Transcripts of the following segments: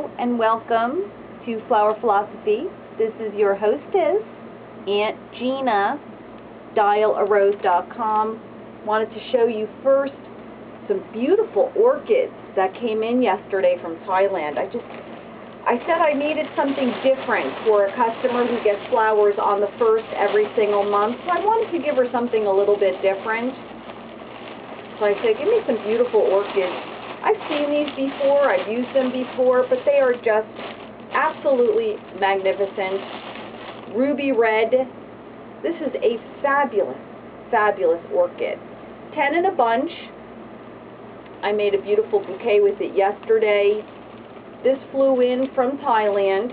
Hello and welcome to Flower Philosophy. This is your hostess, Aunt Gina, dialarose.com. Wanted to show you first some beautiful orchids that came in yesterday from Thailand. I said I needed something different for a customer who gets flowers on the 1st every single month, so I wanted to give her something a little bit different. So I said, give me some beautiful orchids. I've seen these before, I've used them before, but they are just absolutely magnificent. Ruby red. This is a fabulous, fabulous orchid. 10 in a bunch. I made a beautiful bouquet with it yesterday. This flew in from Thailand.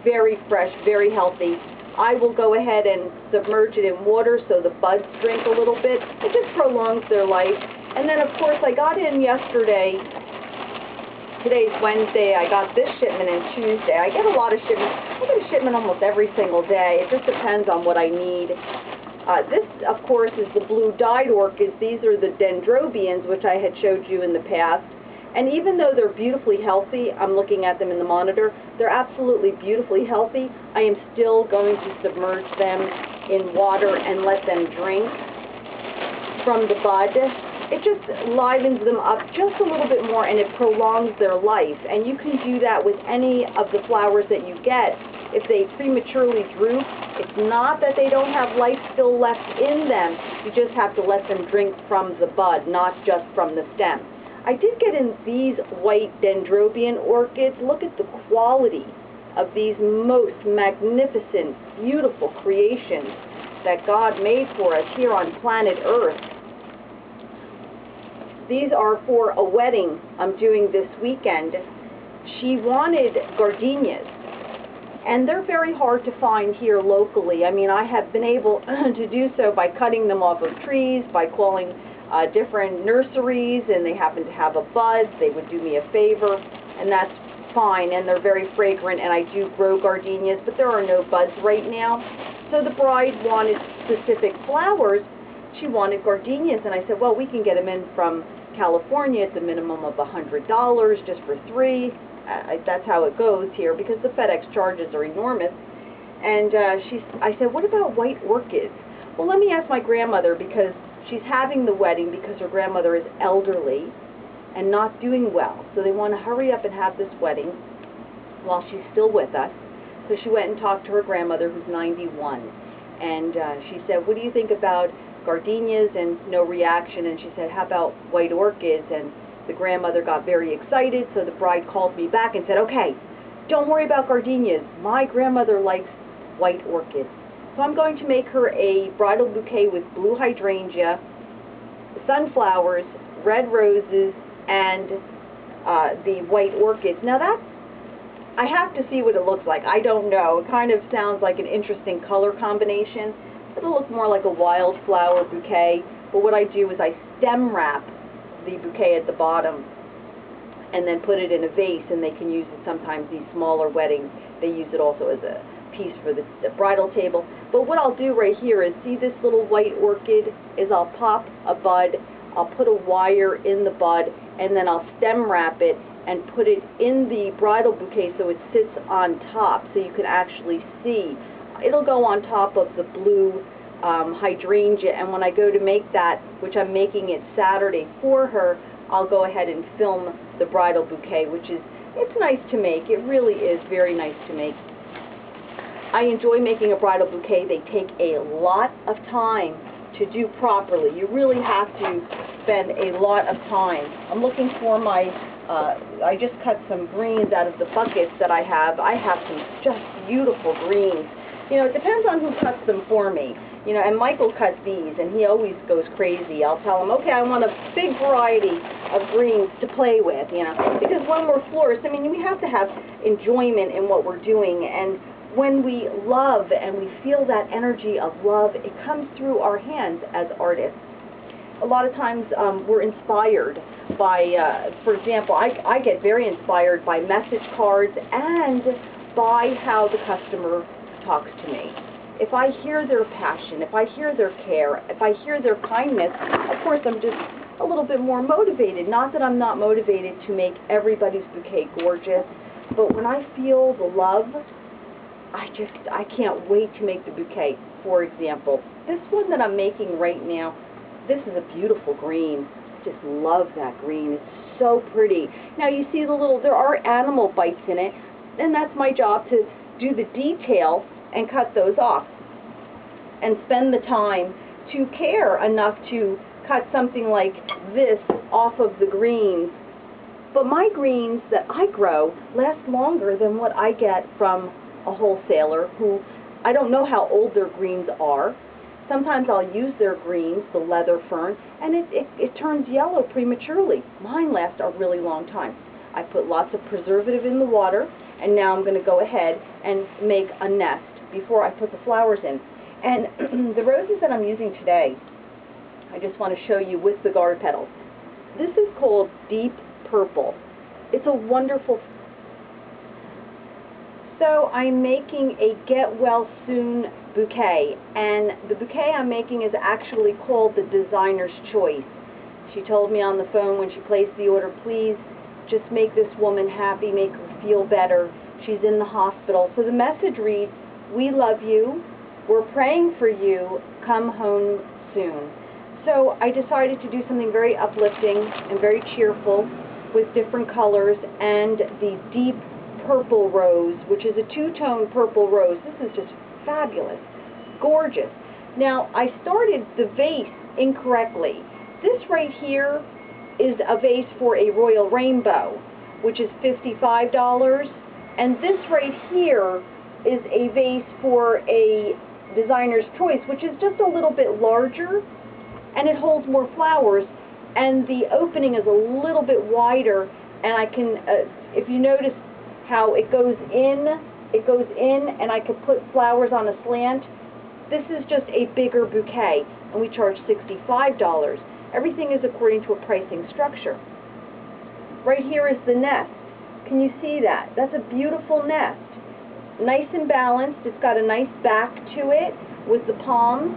Very fresh, very healthy. I will go ahead and submerge it in water so the buds drink a little bit. It just prolongs their life. And then, of course, I got in yesterday. Today's Wednesday. I got this shipment in Tuesday. I get a lot of shipments. I get a shipment almost every single day. It just depends on what I need. This, of course, is the blue dyed orchids. These are the dendrobians, which I had showed you in the past. And even though they're beautifully healthy, I'm looking at them in the monitor, they're absolutely beautifully healthy. I am still going to submerge them in water and let them drink from the bud. It just livens them up just a little bit more, and it prolongs their life. And you can do that with any of the flowers that you get. If they prematurely droop, it's not that they don't have life still left in them. You just have to let them drink from the bud, not just from the stem. I did get in these white dendrobian orchids. Look at the quality of these most magnificent, beautiful creations that God made for us here on planet Earth. These are for a wedding I'm doing this weekend. She wanted gardenias, and they're very hard to find here locally. I mean, I have been able to do so by cutting them off of trees, by calling different nurseries, and they happen to have a bud. They would do me a favor, and that's fine, and they're very fragrant, and I do grow gardenias, but there are no buds right now. So the bride wanted specific flowers. She wanted gardenias, and I said, well, we can get them in from California at the minimum of $100 just for 3. That's how it goes here, because the FedEx charges are enormous. And I said, what about white orchids? Well, let me ask my grandmother, because she's having the wedding because her grandmother is elderly and not doing well. So they want to hurry up and have this wedding while she's still with us. So she went and talked to her grandmother, who's 91. And she said, what do you think about gardenias? And no reaction. And she said, how about white orchids? And the grandmother got very excited. So the bride called me back and said, okay, don't worry about gardenias. My grandmother likes white orchids. So I'm going to make her a bridal bouquet with blue hydrangea, sunflowers, red roses, and the white orchids. Now I have to see what it looks like. I don't know. It kind of sounds like an interesting color combination. It'll look more like a wildflower bouquet. But what I do is I stem wrap the bouquet at the bottom and then put it in a vase, and they can use it sometimes, these smaller weddings. They use it also as a piece for the bridal table. But what I'll do right here is, see this little white orchid, is I'll pop a bud, I'll put a wire in the bud, and then I'll stem wrap it and put it in the bridal bouquet so it sits on top, so you can actually see. It'll go on top of the blue hydrangea, and when I go to make that, which I'm making it Saturday for her, I'll go ahead and film the bridal bouquet, which is, it's nice to make. It really is very nice to make. I enjoy making a bridal bouquet. They take a lot of time to do properly. You really have to spend a lot of time. I'm looking for my, I just cut some greens out of the buckets that I have. I have some just beautiful greens. You know, it depends on who cuts them for me. You know, and Michael cuts these, and he always goes crazy. I'll tell him, okay, I want a big variety of greens to play with, you know, because when we're florists, I mean, we have to have enjoyment in what we're doing, and when we love and we feel that energy of love, it comes through our hands as artists. A lot of times we're inspired by, for example, I get very inspired by message cards and by how the customer talks to me. If I hear their passion, if I hear their care, if I hear their kindness, of course I'm just a little bit more motivated. Not that I'm not motivated to make everybody's bouquet gorgeous, but when I feel the love, I can't wait to make the bouquet. For example, this one that I'm making right now, this is a beautiful green. Just love that green. It's so pretty. Now you see there are animal bites in it, and that's my job to do the detail and cut those off and spend the time to care enough to cut something like this off of the greens. But my greens that I grow last longer than what I get from a wholesaler who, I don't know how old their greens are. Sometimes I'll use their greens, the leather fern, and it turns yellow prematurely. Mine last a really long time. I put lots of preservative in the water, and now I'm going to go ahead and make a nest before I put the flowers in. And the roses that I'm using today, I just want to show you with the guard petals. This is called Deep Purple. It's a wonderful. So I'm making a Get Well Soon bouquet, and the bouquet I'm making is actually called the Designer's Choice. She told me on the phone when she placed the order, please just make this woman happy, make her feel better. She's in the hospital. So the message reads, we love you, we're praying for you, come home soon. So I decided to do something very uplifting and very cheerful with different colors, and the Deep Purple Rose, which is a two-tone purple rose. This is just fabulous, gorgeous. Now, I started the vase incorrectly. This right here is a vase for a royal rainbow, which is $55, and this right here is a vase for a Designer's Choice, which is just a little bit larger, and it holds more flowers, and the opening is a little bit wider, and I can, if you notice how it goes in, and I could put flowers on a slant. This is just a bigger bouquet, and we charge $65. Everything is according to a pricing structure. Right here is the nest. Can you see that? That's a beautiful nest. Nice and balanced. It's got a nice back to it with the palms.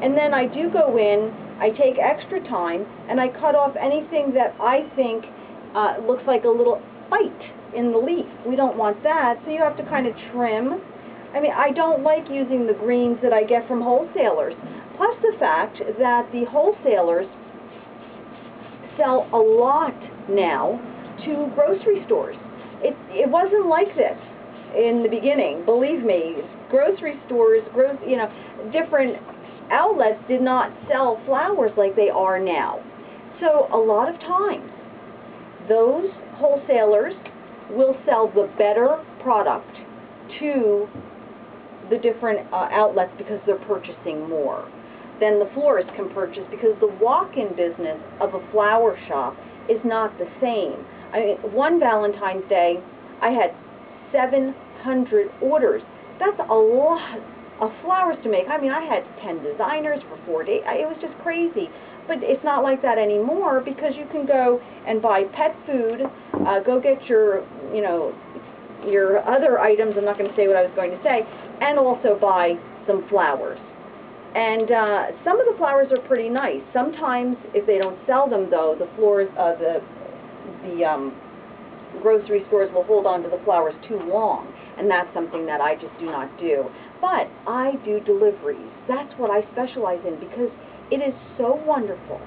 And then I do go in, I take extra time, and I cut off anything that I think looks like a little bite in the leaf. We don't want that, so you have to kind of trim. I mean, I don't like using the greens that I get from wholesalers. Plus the fact that the wholesalers sell a lot now to grocery stores. It wasn't like this in the beginning, believe me. Grocery stores, different outlets did not sell flowers like they are now. So a lot of times, those wholesalers will sell the better product to the different outlets because they're purchasing more than the florist can purchase, because the walk-in business of a flower shop is not the same. I mean, one Valentine's Day, I had 700 orders. That's a lot of flowers to make. I mean, I had 10 designers for 4 days. It was just crazy. But it's not like that anymore, because you can go and buy pet food, go get your other items, I'm not going to say what I was going to say, and also buy some flowers. And some of the flowers are pretty nice. Sometimes, if they don't sell them, though, the grocery stores will hold on to the flowers too long, and that's something that I just do not do. But I do deliveries. That's what I specialize in, because it is so wonderful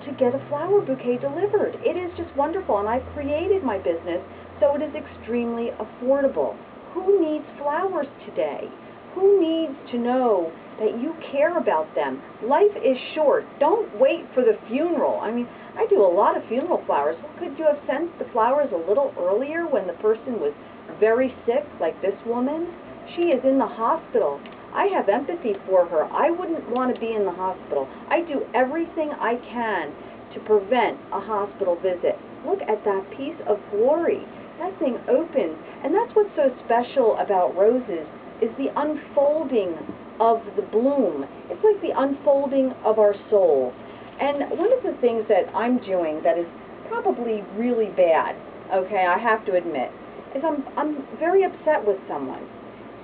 to get a flower bouquet delivered. It is just wonderful, and I've created my business so it is extremely affordable. Who needs flowers today? Who needs to know that you care about them? Life is short. Don't wait for the funeral. I mean, I do a lot of funeral flowers. Could you have sent the flowers a little earlier when the person was very sick, like this woman? She is in the hospital. I have empathy for her. I wouldn't want to be in the hospital. I do everything I can to prevent a hospital visit. Look at that piece of glory. That thing opens. And that's what's so special about roses, is the unfolding of the bloom. It's like the unfolding of our soul. And one of the things that I'm doing that is probably really bad, okay, I have to admit, is I'm very upset with someone.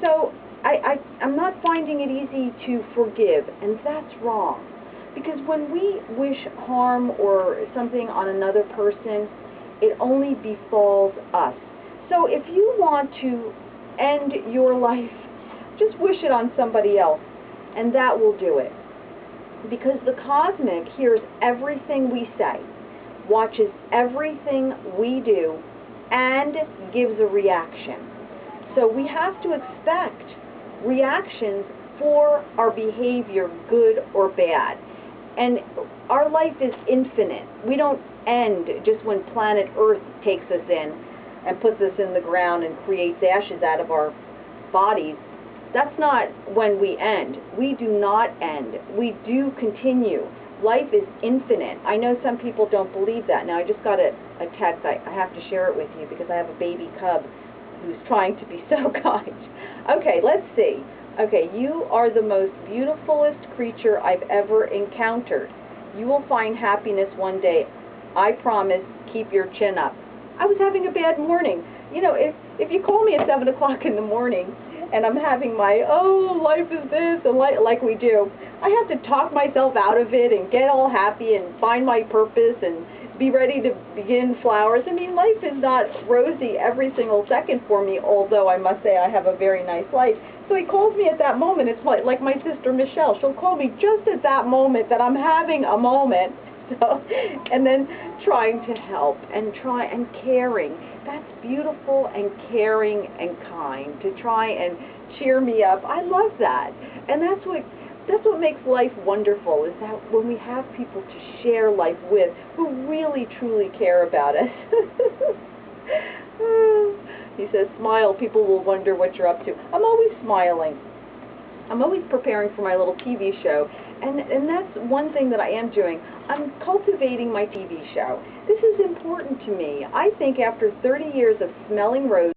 So I'm not finding it easy to forgive, and that's wrong. Because when we wish harm or something on another person, it only befalls us. So if you want to end your life, just wish it on somebody else, and that will do it. Because the cosmic hears everything we say, watches everything we do, and gives a reaction. So we have to expect reactions for our behavior, good or bad. And our life is infinite. We don't end just when planet Earth takes us in and puts us in the ground and creates ashes out of our bodies. That's not when we end. We do not end. We do continue. Life is infinite. I know some people don't believe that. Now, I just got a text. I have to share it with you because I have a baby cub who's trying to be so kind. Okay, let's see. Okay, you are the most beautifulest creature I've ever encountered. You will find happiness one day. I promise. Keep your chin up. I was having a bad morning. You know, if you call me at 7 o'clock in the morning and I'm having my, oh, life is this, and like we do, I have to talk myself out of it and get all happy and find my purpose and be ready to begin flowers. I mean, life is not rosy every single second for me, although I must say I have a very nice life. So he calls me at that moment. It's like my sister Michelle. She'll call me just at that moment that I'm having a moment. So, and then trying to help and caring. That's beautiful, and caring and kind, to try and cheer me up. I love that. And that's what makes life wonderful, is that when we have people to share life with who really truly care about us. He says, smile, people will wonder what you're up to. I'm always smiling. I'm always preparing for my little TV show, and that's one thing that I am doing. I'm cultivating my TV show. This is important to me. I think after 30 years of smelling roses,